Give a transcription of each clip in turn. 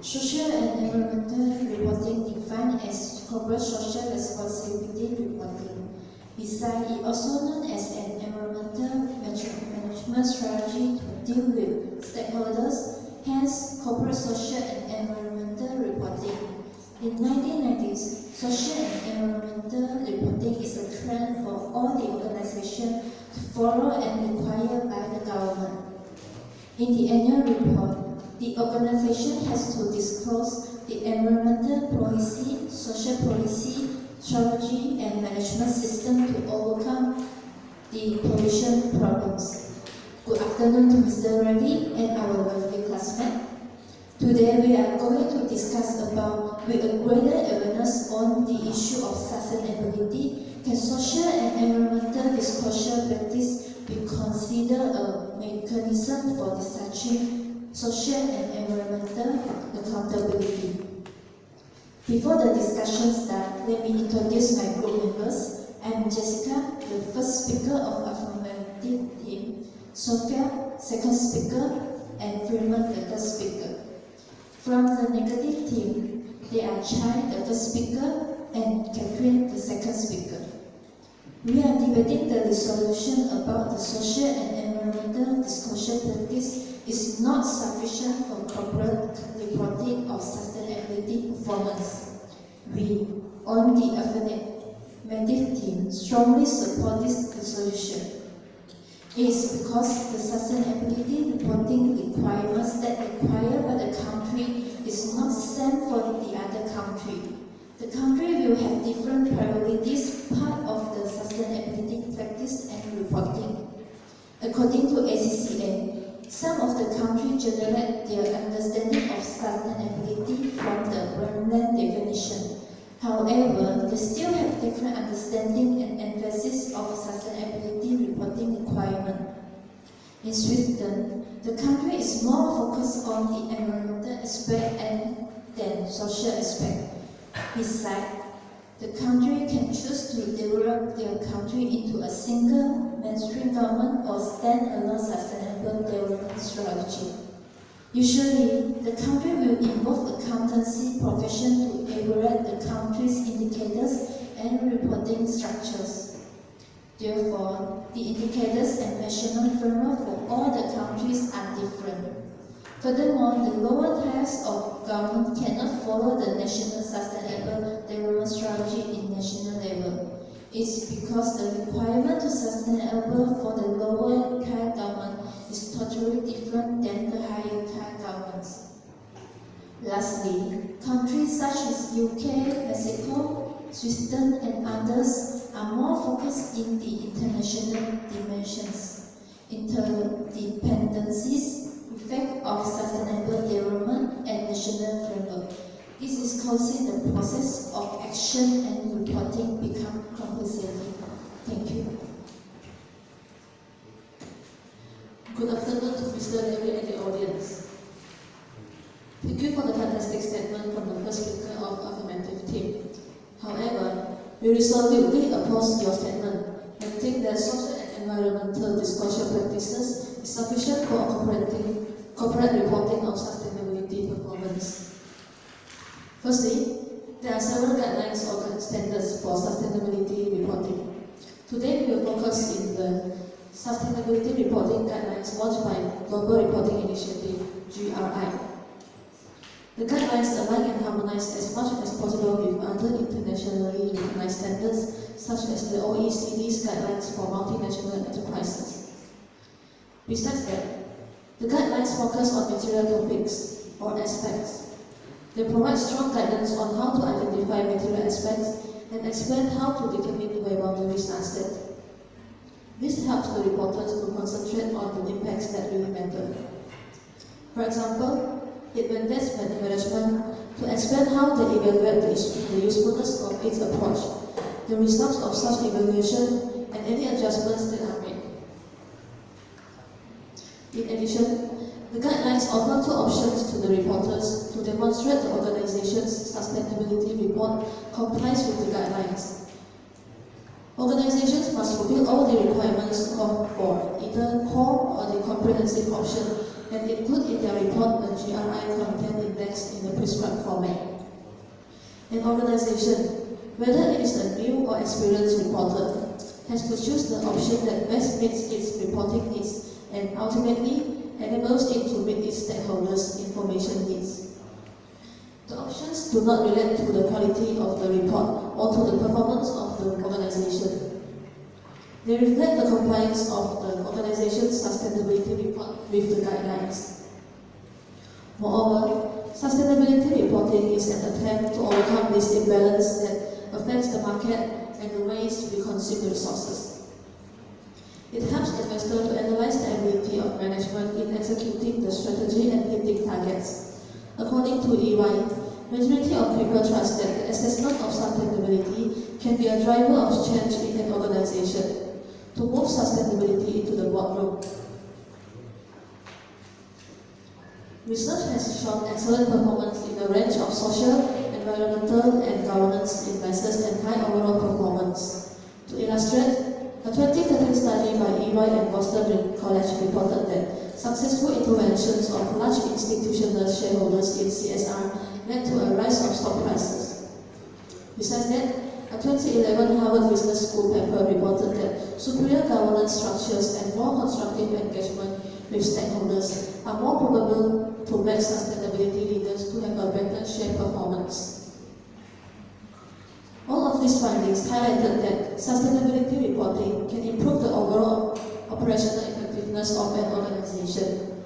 Social and environmental reporting defined as corporate social responsibility reporting. Besides, it also known as an environmental management strategy to deal with stakeholders, hence corporate social and environmental reporting. In 1990s, social and environmental reporting is a trend for all the organizations to follow and required by the government. In the annual report, the organization has to disclose the environmental policy, social policy, strategy, and management system to overcome the pollution problems. Good afternoon to Mr. Ravi and our lovely classmates. Today we are going to discuss about, with a greater awareness on the issue of sustainability, can social and environmental disclosure practice be considered a mechanism for discharging social and environmental accountability. Before the discussion starts, let me introduce my group members. I am Jessica, the first speaker of affirmative team, Sophia, second speaker, and Freemond, the third speaker. From the negative team, they are Chai, the first speaker, and Catherine, the second speaker. We are debating the resolution about the social and environmental disclosure practice is not sufficient for corporate reporting of sustainability performance. We, on the affirmative team, strongly support this resolution. It is because the sustainability reporting requirements that required by the country is not same for the other country. The country will have different priorities, part of the sustainability practice and reporting. According to ACCA, some of the countries generate their understanding of sustainability from the Freemond definition. However, they still have different understanding and emphasis of sustainability reporting requirement. In Sweden, the country is more focused on the environmental aspect than social aspect. Besides, the country can choose to develop their country into a single mainstream government or stand-alone sustainable development strategy. Usually, the country will involve accountancy profession to evaluate the country's indicators and reporting structures. Therefore, the indicators and measurement framework for all the countries are different. Furthermore, the lower tiers of government cannot follow the national sustainable development strategy in national level. It's because the requirement to sustainable for the lower tier government is totally different than the higher tier governments. Lastly, countries such as UK, Mexico, Sweden, and others are more focused in the international dimensions, interdependencies, effect of sustainable development, and national framework. This is causing the process of action and reporting become complicated. Thank you. Good afternoon to Mr. Larry and the audience. Thank you for the fantastic statement from the first speaker of affirmative team. However, we resolutely oppose your statement and think that social and environmental disclosure practices is sufficient for corporate reporting of sustainability performance. Firstly, there are several guidelines or standards for sustainability reporting. Today, we will focus in the Sustainability Reporting Guidelines launched by Global Reporting Initiative, GRI. The guidelines align and harmonize as much as possible with other internationally recognized standards, such as the OECD's guidelines for multinational enterprises. Besides that, the guidelines focus on material topics or aspects. They provide strong guidance on how to identify material aspects and explain how to determine where boundaries are set. This helps the reporters to concentrate on the impacts that really matter. For example, it mandates management to explain how they evaluate the usefulness of its approach, the results of such evaluation, and any adjustments that are made. In addition, the guidelines offer two options to the reporters to demonstrate the organization's sustainability report complies with the guidelines. Organizations must fulfill all the requirements for either core or the comprehensive option and include in their report a GRI content index in the organization, whether it is a new or experienced reporter, has to choose the option that best meets its reporting needs and ultimately enables it to meet its stakeholders' information needs. The options do not relate to the quality of the report or to the performance of the organization. They reflect the compliance of the organization's sustainability report with the guidelines. Moreover, sustainability reporting is an attempt to overcome this imbalance that affects the market and the ways we consume resources. It helps investors to analyze the ability of management in executing the strategy and hitting targets. According to EY, majority of people trust that the assessment of sustainability can be a driver of change in an organization to move sustainability into the boardroom. Research has shown excellent performance in a range of social, environmental, and governance indices and high overall performance. To illustrate, a 2013 study by EY and Boston College reported that successful interventions of large institutional shareholders in CSR led to a rise of stock prices. Besides that, a 2011 Harvard Business School paper reported that superior governance structures and more constructive engagement with stakeholders are more probable to make sustainability leaders to have a better share performance. All of these findings highlighted that sustainability reporting can improve the overall operational effectiveness of an organization.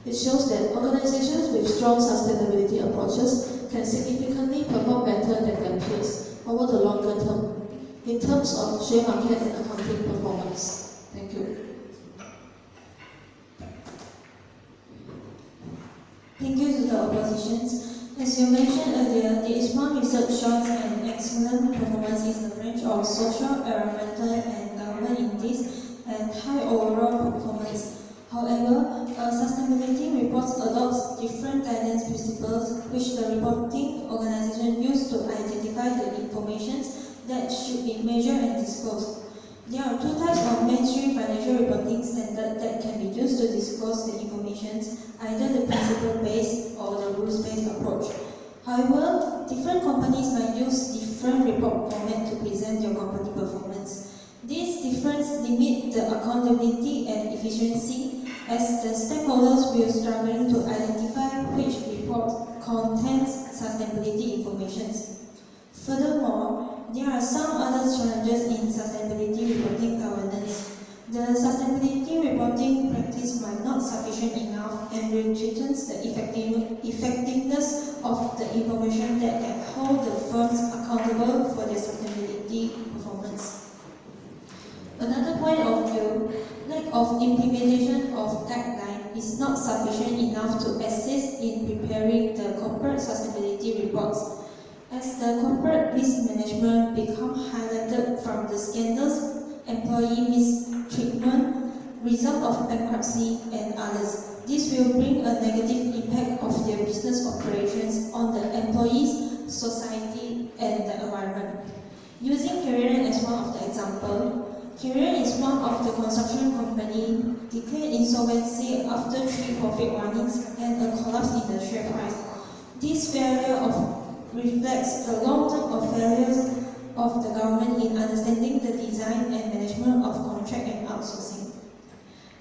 It shows that organizations with strong sustainability approaches can significantly perform better than their peers over the longer term in terms of share market and accounting performance. Thank you. Thank you to the oppositions. As you mentioned earlier, the ISMA research shows an excellent performance in the range of social, environmental, and government indices and high overall performance. However, sustainability reports adopts different guidance principles which the reporting organization use to identify the information that should be measured and disclosed. There are two types of mainstream financial reporting standards that can be used to disclose the information, either the principle-based or the rules-based approach. However, different companies might use different report formats to present their company performance. These differences limit the accountability and efficiency, as the stakeholders will struggle to identify which report contains sustainability information. Furthermore, there are some other challenges in sustainability reporting governance. The sustainability reporting practice might not sufficient enough and will threaten the effectiveness of the information that can hold the firms accountable for their sustainability performance. Another point of view, lack of implementation of guidelines is not sufficient enough to assist in preparing the corporate sustainability reports. As the corporate risk management becomes highlighted from the scandals, employee mistreatment, result of bankruptcy, and others, this will bring a negative impact of their business operations on the employees, society, and the environment. Using Korean as one of the examples, Korean is one of the construction company declared insolvency after 3 profit warnings and a collapse in the share price. This failure reflects the long-term failures of the government in understanding the design and management of contract and outsourcing.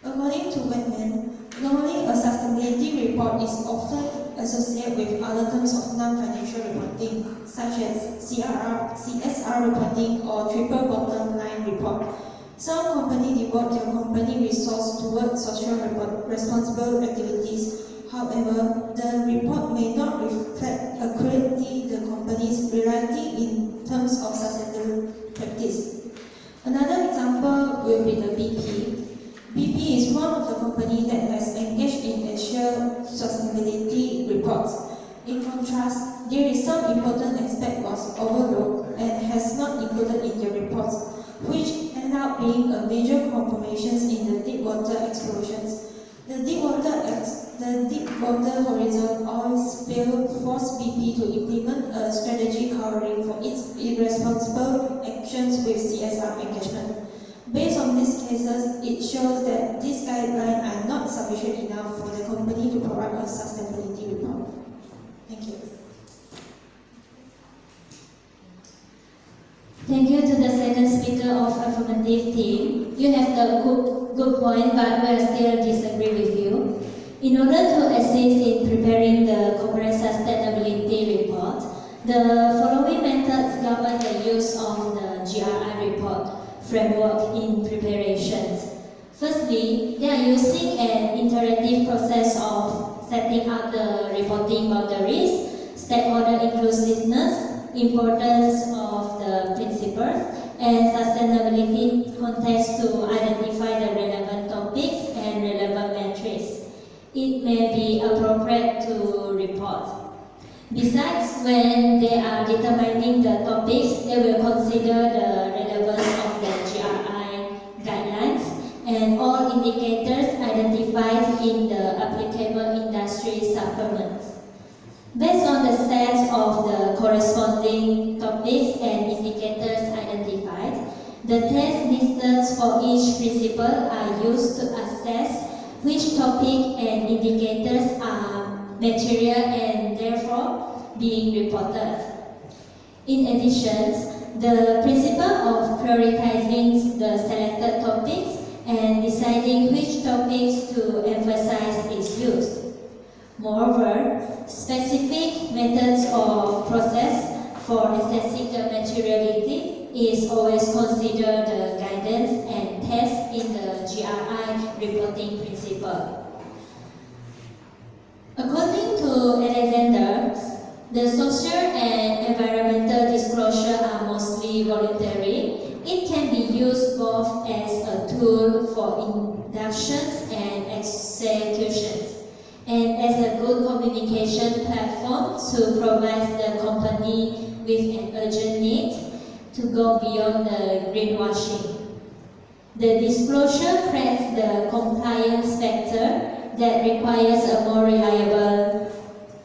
According to Wegman, normally a sustainability report is often associated with other terms of non-financial reporting, such as CSR reporting or triple bottom line report. Some companies devote their company resource towards social responsible activities. However, the report may not reflect accurately the company's reality in terms of sustainable practice. Another example will be the BP. BP is one of the companies that has engaged in ensure sustainability reports. In contrast, there is some important aspect was overlooked and has not included in the reports, which end up being a major confirmations in the deep water explosions. The Deepwater Horizon oil spill forced BP to implement a strategy covering for its irresponsible actions with CSR engagement. Based on these cases, it shows that these guidelines are not sufficient enough for the company to provide a sustainability report. Thank you. Thank you to the second speaker of affirmative team. You have the good point, but we still disagree with you. In order to assist in preparing the corporate sustainability report, the following methods govern the use of the GRI report framework in preparations. Firstly, they are using an interactive process of setting out the reporting boundaries, stakeholder inclusiveness, importance of the principles, and sustainability context to identify the relevant topics and relevant metrics. It may be appropriate to report. Besides, when they are determining the topics, they will consider the relevance of the GRI guidelines and all indicators identified in the applicable industry supplements. Based on the set of the corresponding topics and indicators identified, the test lists for each principle are used to assess which topic and indicators are material and therefore being reported. In addition, the principle of prioritizing the selected topics and deciding which topics to emphasize is used. Moreover, specific methods or process for assessing the materiality is always considered the guidance and test in the GRI reporting principle. According to Alexander, the social and environmental disclosure are mostly voluntary. It can be used both as a tool for inductions and executions, and as a good communication platform to provide the company with an urgent need to go beyond the greenwashing. The disclosure creates the compliance factor that requires a more reliable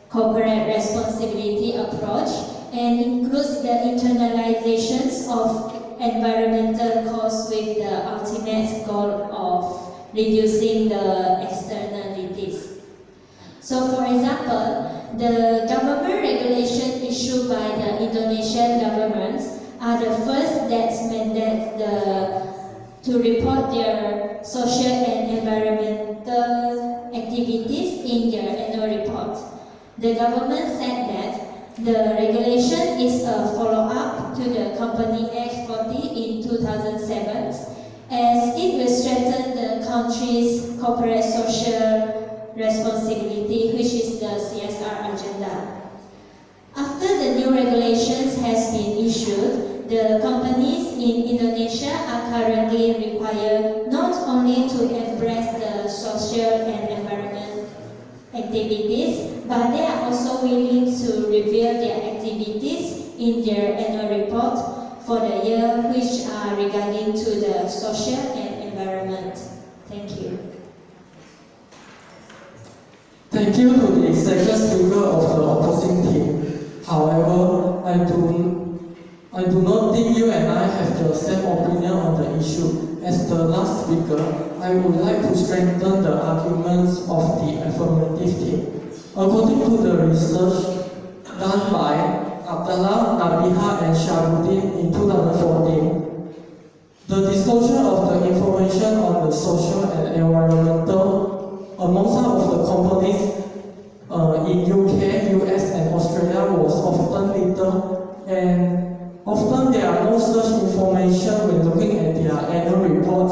corporate responsibility approach and includes the internalizations of environmental costs with the ultimate goal of reducing the externalities. So, for example, the government regulation issued by the Indonesian government are the first that mandate to report their social and environmental activities in their annual report. The government said that the regulation is a follow-up to the Company Act 40 in 2007, as it will strengthen the country's corporate social responsibility, which is the CSR agenda. After the new regulations has been issued, the companies in Indonesia are currently required not only to embrace the social and environment activities, but they are also willing to reveal their activities in their annual report for the year which are regarding to the social and environment. Thank you. Thank you to the second speaker of the opposing team. However, I do not think you and I have the same opinion on the issue. As the last speaker, I would like to strengthen the arguments of the affirmative team. According to the research done by Abdallah, Nabiha and Sharuddin in 2014, the disclosure of the information on the social and environmental among some of the companies in UK, US and Australia was often little, and often there are no such information when looking at their annual report.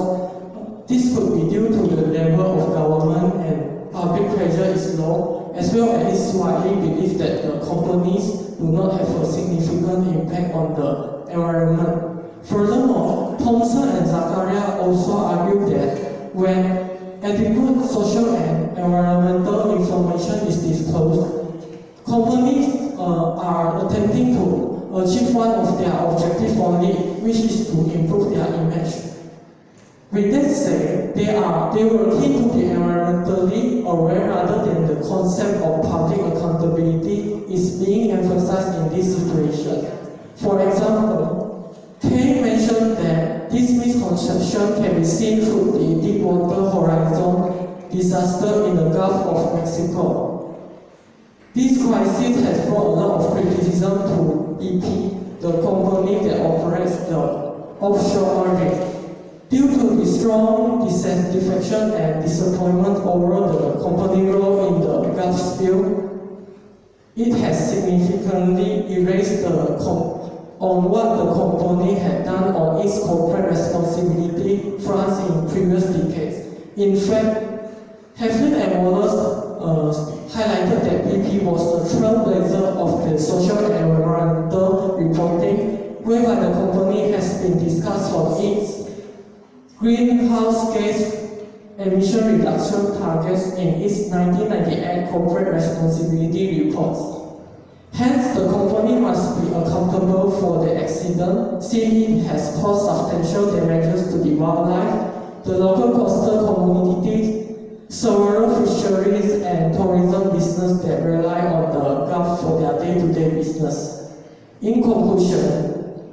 This could be due to the level of government and public pressure is low, as well as it is widely believed that the companies do not have a significant impact on the environment. Furthermore, Thompson and Zakaria also argue that when adequate social and environmental information is disclosed, companies are attempting to achieve one of their objectives only, which is to improve their image. With that said, they were keen to be environmentally aware rather than the concept of public accountability is being emphasized in this situation. For example, Tang mentioned that this misconception can be seen through the Deepwater Horizon disaster in the Gulf of Mexico. This crisis has brought a lot of criticism to BP, the company that operates the offshore oil rig. Due to the strong dissatisfaction and disappointment over the company role in the Gulf spill, it has significantly erased on what the company had done on its corporate responsibility fronts in previous decades. In fact, Heflin and Wallace highlighted that BP was the trailblazer of the social and environmental reporting, whereby the company has been discussed for its greenhouse gas emission reduction targets in its 1998 corporate responsibility reports. Hence, the company must be accountable for the accident, since it has caused substantial damages to the wildlife, the local coastal communities, several fisheries and tourism business that rely on the Gulf for their day-to-day business. In conclusion,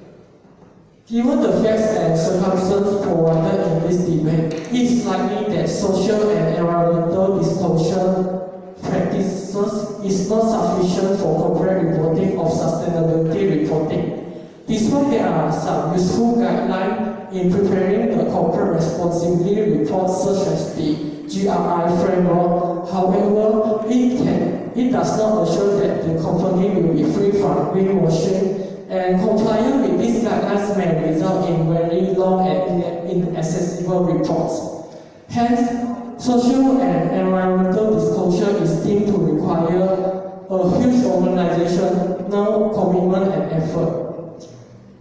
given the facts and circumstances provided in this debate, it is likely that social and environmental disclosure practices is not sufficient for corporate reporting of sustainability reporting. Despite there are some useful guidelines in preparing the corporate responsibility reports such as the GRI framework, however, it does not assure that the company will be free from greenwashing, and compliance with these guidelines may result in very long and inaccessible reports. Hence, social and environmental disclosure is deemed to require a huge organizational commitment and effort.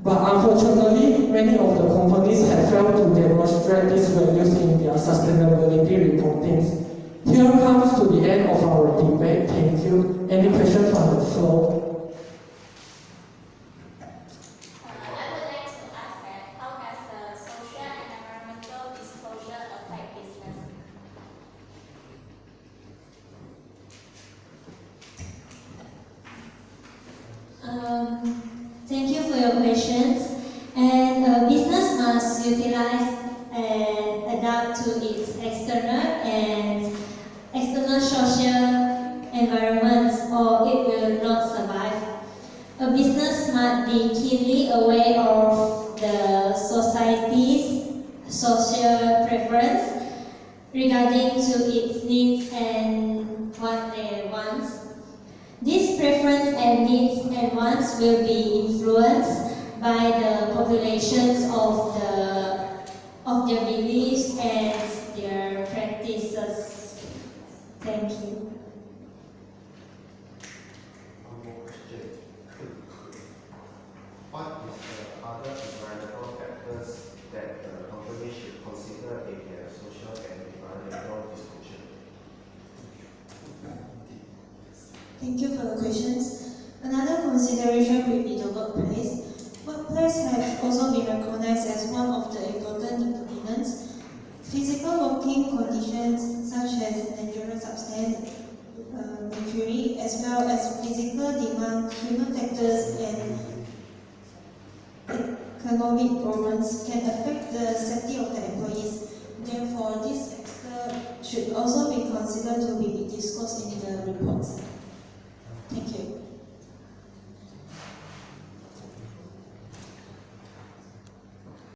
But unfortunately, many of the companies have failed to demonstrate these values in their sustainability reporting. Here comes to the end of our debate. Thank you. Any questions from the floor? Thank you for your questions. And a business must utilize and adapt to its external social environments, or it will not survive. A business must be keenly aware of the society's social preference regarding to its needs and what they want. These preferences and needs and wants will be influenced by the populations of their beliefs and their practices. Thank you. One more question. What is the other environmental factors that the company should consider in their social and environmental disclosure? Thank you for the questions. Another consideration will be the workplace. Workplace has also been recognized as one of the important determinants. Physical working conditions such as dangerous substance, mercury, as well as physical demand, human factors, and economic problems can affect the safety of the employee.